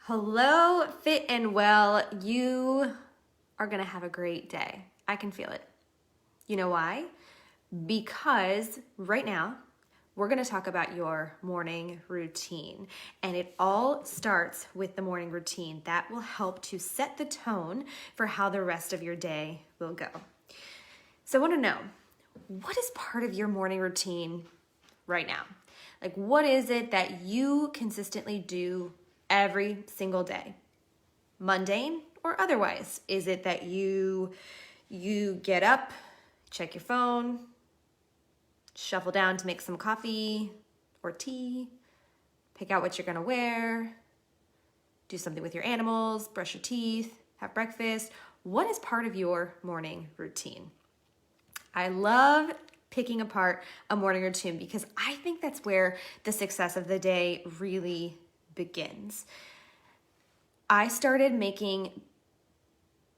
Hello, fit and well. You are going to have a great day. I can feel it. You know why? Because right now, we're going to talk about your morning routine. And it all starts with the morning routine. That will help to set the tone for how the rest of your day will go. So I want to know, what is part of your morning routine right now? Like, what is it that you consistently do every single day? Mundane or otherwise? Is it that you get up, check your phone, shuffle down to make some coffee or tea, pick out what you're gonna wear, do something with your animals, brush your teeth, have breakfast? What is part of your morning routine? I love picking apart a morning routine because I think that's where the success of the day really begins. I started making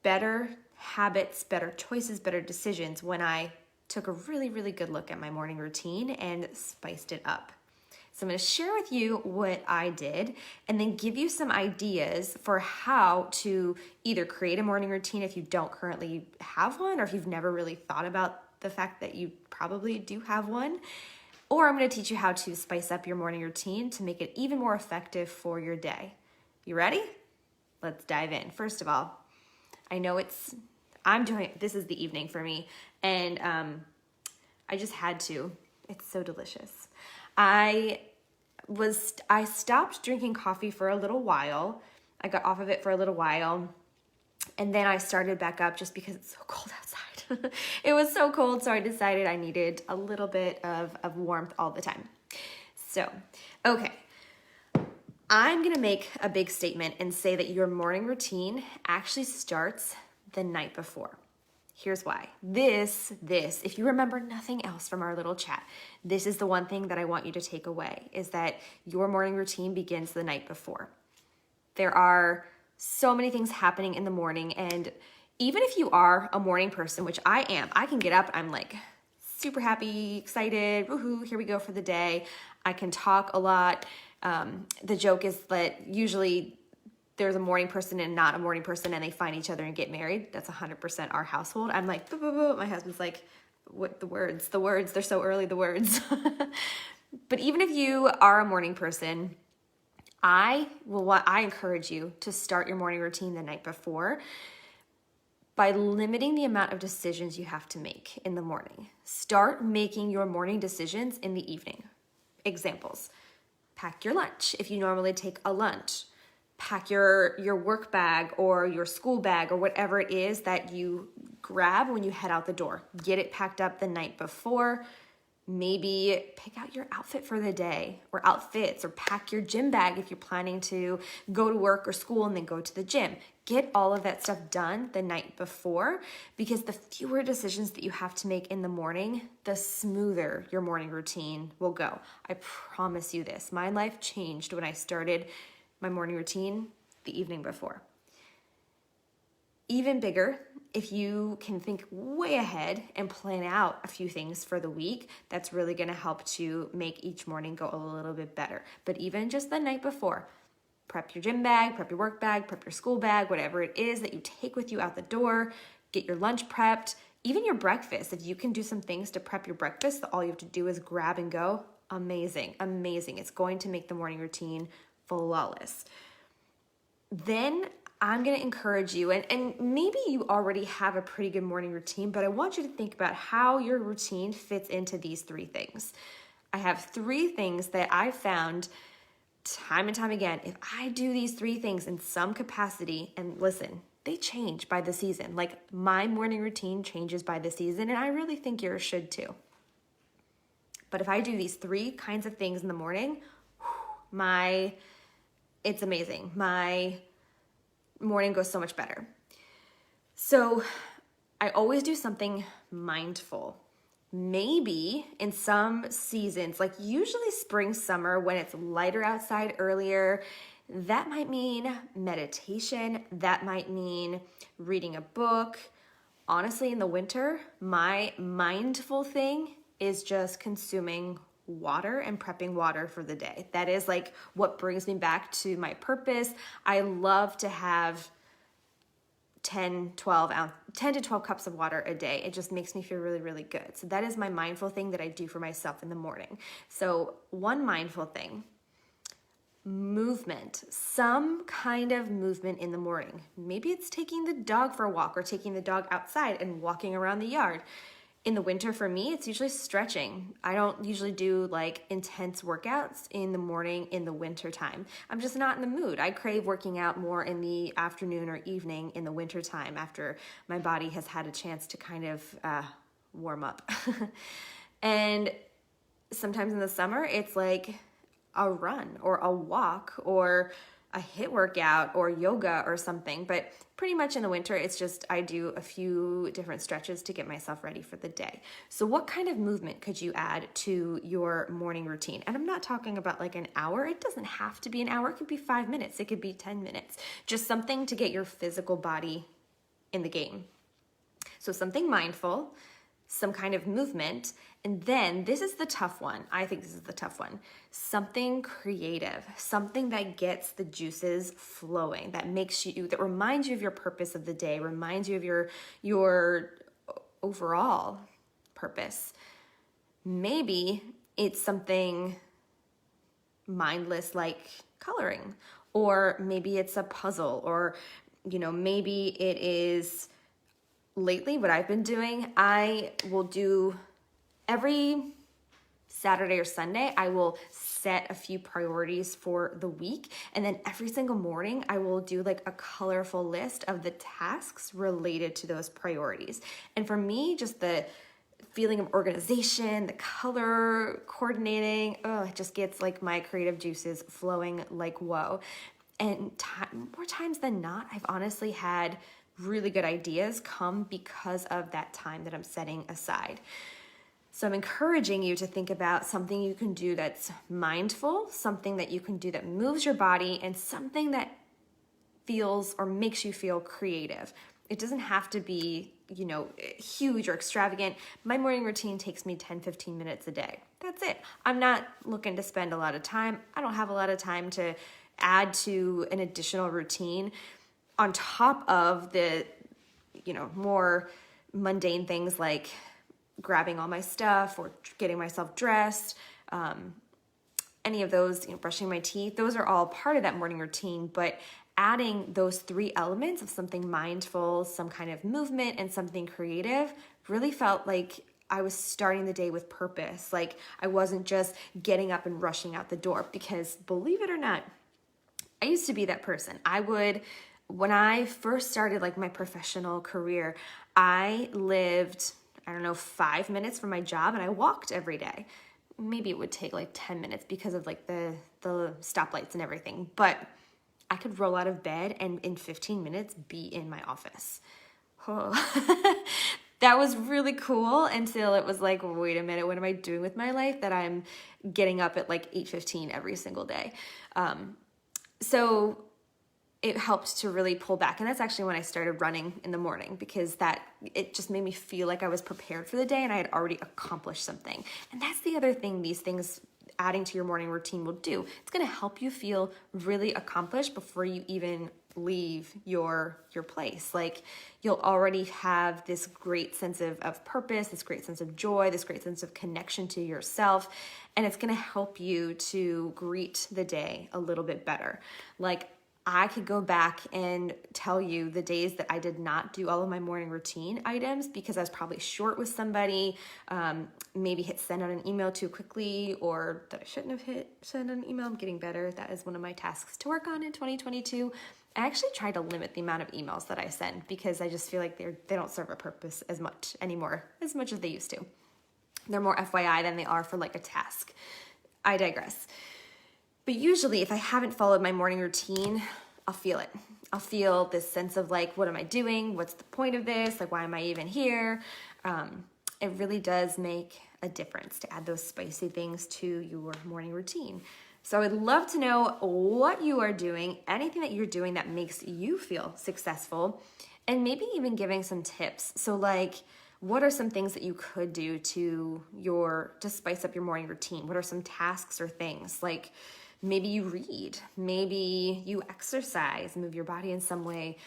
better habits, better choices, better decisions when I took a really, really good look at my morning routine and spiced it up. So I'm going to share with you what I did and then give you some ideas for how to either create a morning routine if you don't currently have one, or if you've never really thought about the fact that you probably do have one. Or I'm going to teach you how to spice up your morning routine to make it even more effective for your day. You ready? Let's dive in. First of all, I know this is the evening for me, and I just had to. It's so delicious. I stopped drinking coffee for a little while. I got off of it for a little while, and then I started back up just because it's so cold outside. It was so cold, so I decided I needed a little bit of warmth all the time. So, okay. I'm going to make a big statement and say that your morning routine actually starts the night before. Here's why. This, if you remember nothing else from our little chat, this is the one thing that I want you to take away, is that your morning routine begins the night before. There are so many things happening in the morning, and even if you are a morning person, which I am, I can get up, I'm like super happy, excited, woohoo, here we go for the day. I can talk a lot. The joke is that usually there's a morning person and not a morning person, and they find each other and get married. That's 100% our household. I'm like, boo, boo, boo. My husband's like, what, the words, they're so early, the words. But even if you are a morning person, I encourage you to start your morning routine the night before by limiting the amount of decisions you have to make in the morning. Start making your morning decisions in the evening. Examples: pack your lunch if you normally take a lunch. Pack your work bag or your school bag or whatever it is that you grab when you head out the door. Get it packed up the night before. Maybe pick out your outfit for the day, or outfits, or pack your gym bag if you're planning to go to work or school and then go to the gym. Get all of that stuff done the night before, because the fewer decisions that you have to make in the morning, the smoother your morning routine will go. I promise you this. My life changed when I started my morning routine the evening before. Even bigger, if you can think way ahead and plan out a few things for the week, that's really going to help to make each morning go a little bit better. But even just the night before, prep your gym bag, prep your work bag, prep your school bag, whatever it is that you take with you out the door, get your lunch prepped, even your breakfast. If you can do some things to prep your breakfast, all you have to do is grab and go. Amazing, amazing. It's going to make the morning routine flawless. Then I'm going to encourage you, and maybe you already have a pretty good morning routine, but I want you to think about how your routine fits into these three things. I have three things that I found time and time again. If I do these three things in some capacity, and listen, they change by the season. Like, my morning routine changes by the season, and I really think yours should too. But if I do these three kinds of things in the morning, it's amazing. My morning goes so much better. So I always do something mindful. Maybe in some seasons, like usually spring, summer, when it's lighter outside earlier, that might mean meditation. That might mean reading a book. Honestly, in the winter, my mindful thing is just consuming water and prepping water for the day. That is like what brings me back to my purpose. I love to have 10 to 12 cups of water a day. It just makes me feel really, really good. So that is my mindful thing that I do for myself in the morning. So one mindful thing, movement, some kind of movement in the morning. Maybe it's taking the dog for a walk or taking the dog outside and walking around the yard. In the winter, for me, it's usually stretching. I don't usually do like intense workouts in the morning in the winter time. I'm just not in the mood. I crave working out more in the afternoon or evening in the winter time after my body has had a chance to kind of warm up. And sometimes in the summer, it's like a run or a walk or a HIIT workout or yoga or something. But pretty much in the winter, it's just I do a few different stretches to get myself ready for the day. So what kind of movement could you add to your morning routine? And I'm not talking about like an hour. It doesn't have to be an hour. It could be 5 minutes. It could be 10 minutes. Just something to get your physical body in the game. So something mindful, some kind of movement, and then this is the tough one. I think this is the tough one. Something creative, something that gets the juices flowing, that reminds you of your purpose of the day, reminds you of your overall purpose. Maybe it's something mindless like coloring, or maybe it's a puzzle, or maybe it is. Lately, what I've been doing, I will do every Saturday or Sunday, I will set a few priorities for the week. And then every single morning, I will do like a colorful list of the tasks related to those priorities. And for me, just the feeling of organization, the color coordinating, it just gets like my creative juices flowing like whoa. And more times than not, I've honestly had really good ideas come because of that time that I'm setting aside. So I'm encouraging you to think about something you can do that's mindful, something that you can do that moves your body, and something that feels or makes you feel creative. It doesn't have to be, huge or extravagant. My morning routine takes me 10, 15 minutes a day. That's it. I'm not looking to spend a lot of time. I don't have a lot of time to add to an additional routine on top of the, more mundane things like grabbing all my stuff or getting myself dressed, any of those, brushing my teeth, those are all part of that morning routine. But adding those 3 elements of something mindful, some kind of movement, and something creative really felt like I was starting the day with purpose. Like I wasn't just getting up and rushing out the door, because believe it or not, I used to be that person. When I first started like my professional career, I lived, 5 minutes from my job, and I walked every day. Maybe it would take like 10 minutes because of like the stoplights and everything, but I could roll out of bed and in 15 minutes be in my office. Oh. That was really cool until it was like, wait a minute, what am I doing with my life that I'm getting up at like 8:15 every single day? So it helped to really pull back. And that's actually when I started running in the morning, because it just made me feel like I was prepared for the day and I had already accomplished something. And that's the other thing these things adding to your morning routine will do. It's going to help you feel really accomplished before you even leave your place. Like you'll already have this great sense of purpose, this great sense of joy, this great sense of connection to yourself. And it's going to help you to greet the day a little bit better. Like I could go back and tell you the days that I did not do all of my morning routine items because I was probably short with somebody, maybe hit send on an email too quickly, or that I shouldn't have hit send on an email. I'm getting better. That is one of my tasks to work on in 2022. I actually try to limit the amount of emails that I send because I just feel like they don't serve a purpose as much anymore, as much as they used to. They're more FYI than they are for like a task. I digress. But usually if I haven't followed my morning routine, I'll feel it. I'll feel this sense of like, what am I doing? What's the point of this? Like, why am I even here? It really does make a difference to add those spicy things to your morning routine. So I would love to know what you are doing, anything that you're doing that makes you feel successful, and maybe even giving some tips. So like, What are some things that you could do to spice up your morning routine? What are some tasks or things? Like maybe you read, maybe you exercise, move your body in some way.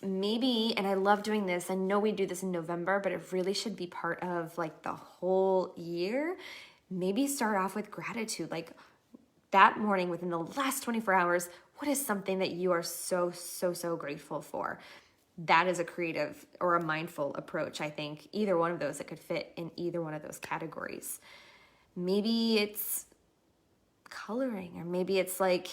Maybe, and I love doing this, I know we do this in November, but it really should be part of like the whole year. Maybe start off with gratitude, like that morning within the last 24 hours, what is something that you are so grateful for? That is a creative or a mindful approach, I think. Either one of those, it could fit in either one of those categories. Maybe it's coloring, or maybe it's like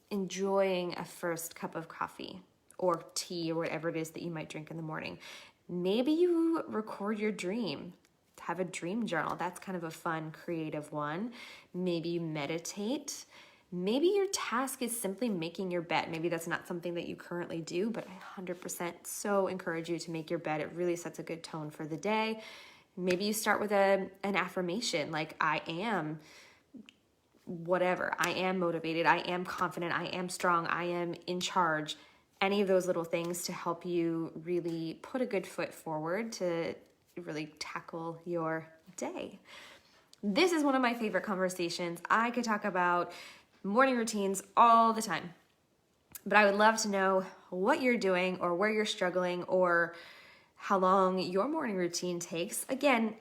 enjoying a first cup of coffee or tea or whatever it is that you might drink in the morning. Maybe you record your dream, have a dream journal. That's kind of a fun, creative one. Maybe you meditate. Maybe your task is simply making your bed. Maybe that's not something that you currently do, but I 100% so encourage you to make your bed. It really sets a good tone for the day. Maybe you start with an affirmation like, I am whatever. I am motivated. I am confident. I am strong. I am in charge. Any of those little things to help you really put a good foot forward to really tackle your day. This is one of my favorite conversations. I could talk about morning routines all the time, but I would love to know what you're doing or where you're struggling or how long your morning routine takes. Again,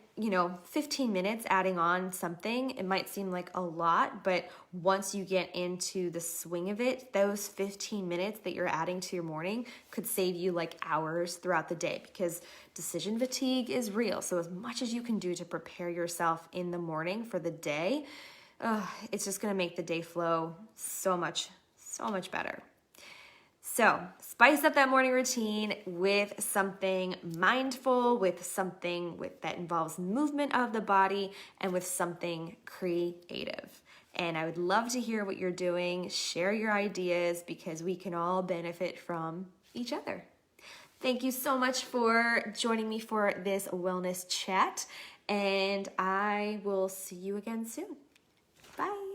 15 minutes adding on something, it might seem like a lot, but once you get into the swing of it, those 15 minutes that you're adding to your morning could save you like hours throughout the day, because decision fatigue is real. So as much as you can do to prepare yourself in the morning for the day, it's just going to make the day flow so much better. So spice up that morning routine with something mindful, with something that involves movement of the body, and with something creative. And I would love to hear what you're doing. Share your ideas, because we can all benefit from each other. Thank you so much for joining me for this wellness chat, and I will see you again soon. Bye.